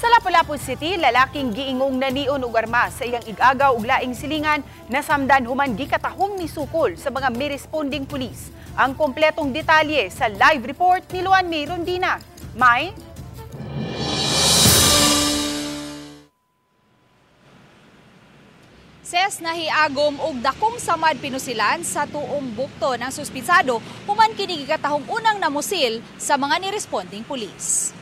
Sa Lapu-Lapu City, lalaking giingong nanion og armas sa iyang igagaw ug laing silingan nasamdan human gikatahong ni sukol sa mga may responding pulis. Ang kompletong detalye sa live report ni Luan May Rondina. May Ses nahiagom og dakong samad pinusilan sa tuong bukto ng suspitsado human kini gikatahong unang namusil sa mga niresponding pulis.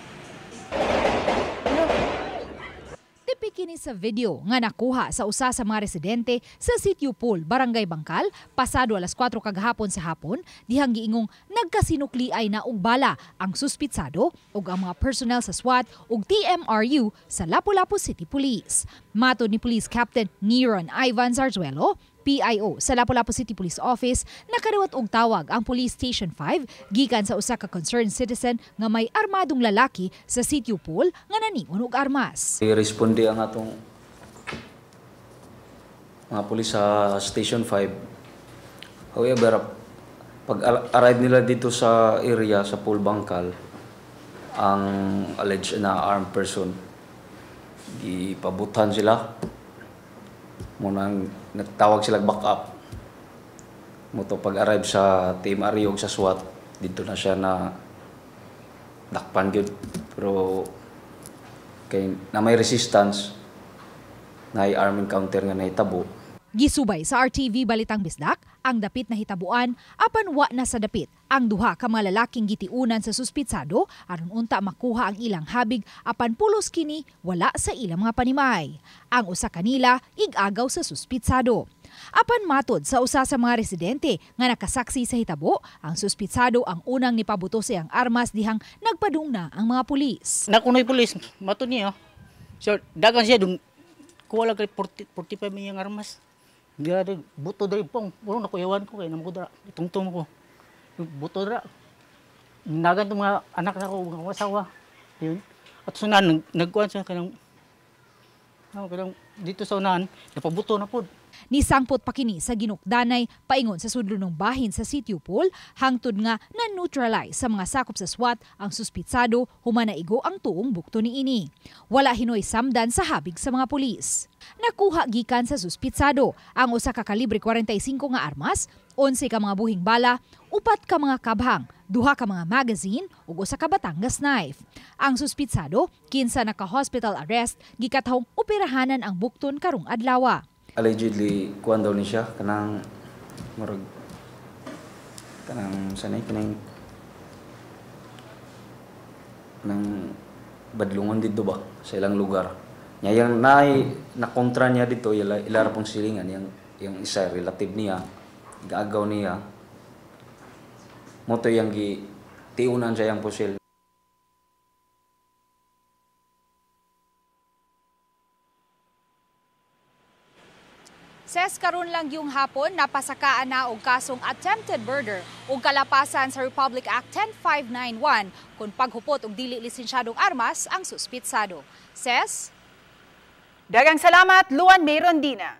Tipik kini sa video nga nakuha sa usa sa mga residente sa Sitio Pool, Barangay Bangkal, pasado alas 4 kagahapon sa hapon, dihang giingong nagkasinukliay na og bala ang suspitsado ug ang mga personnel sa SWAT ug TMRU sa Lapu-Lapu City Police. Matod ni Police Captain Niron Ivan Zarzuelo, PIO sa Lapu-Lapu City Police Office, nakadawat og tawag ang Police Station 5 gikan sa usa ka concerned citizen nga may armadong lalaki sa Sitio Pool nga nanion og armas. I-responde ang atong mga pulis sa Station 5. However, pag-arrive nila dito sa area sa Pool Bangkal, ang alleged na armed person, ipabutan sila. Munang nagtawag sila back up. Muto pag-arrive sa Team Ariog sa SWAT, dito na siya na dakpan gyud. Pero kay na may resistance, na armed encounter nga nahitabo. Gisubay sa RTV Balitang Bisdak ang dapit na hitabuan apan wa na sa dapit ang duha ka mga lalaking gitiunan sa suspitsado aron unta makuha ang ilang habig apan pulos kini wala sa ilang mga panimay. Ang usa kanila igagaw sa suspitsado. Apan matod sa usa sa mga residente nga nakasaksi sa hitabo, ang suspitsado ang unang nipabuto sa iyang armas dihang nagpadung na ang mga pulis. Nakunoy pulis, matod niya. So dagan siya dung kuha lang kay 45 miyang armas. Dia buto dari pong, puro nakuyawan ko kay namudra, itungtong ko. Buto dra. Nagan tong mga anak na ko, mga asawa. Yun. At sunan nagkuan sa kanang dito sa unahan, napabuto na pod. Nisangpot pa kini sa ginukdanay paingon sa sudlunong bahin sa Sitio Pool hangtod nga na-neutralize sa mga sakop sa SWAT ang suspitsado human naigo ang tuong bukto niini. Wala hinoy samdan sa habig sa mga pulis. Nakuha gikan sa suspitsado ang usa ka kalibre 45 nga armas, 11 ka mga buhing bala, 4 ka mga kabhang, 2 ka mga magazine ug usa ka Batangas knife. Ang suspitsado kinsa naka-hospital arrest gikatahong operahanan ang bukton karong adlaw. Allegedly, kuwan daw ni siya, kanang sanay, kanang badlungon dito ba, sa ilang lugar. Yang nakontra niya dito, ilara pong silingan, yung isa, relative niya, gaagaw niya, moto yung tiunan siya yung pusil. Ses karon lang yung hapon napasakaan na og kasong attempted murder ug kalapasan sa Republic Act 10591 kung paghupot og dili lisensyadong armas ang suspitsado. Ses, daghang salamat, Luan May Rondina.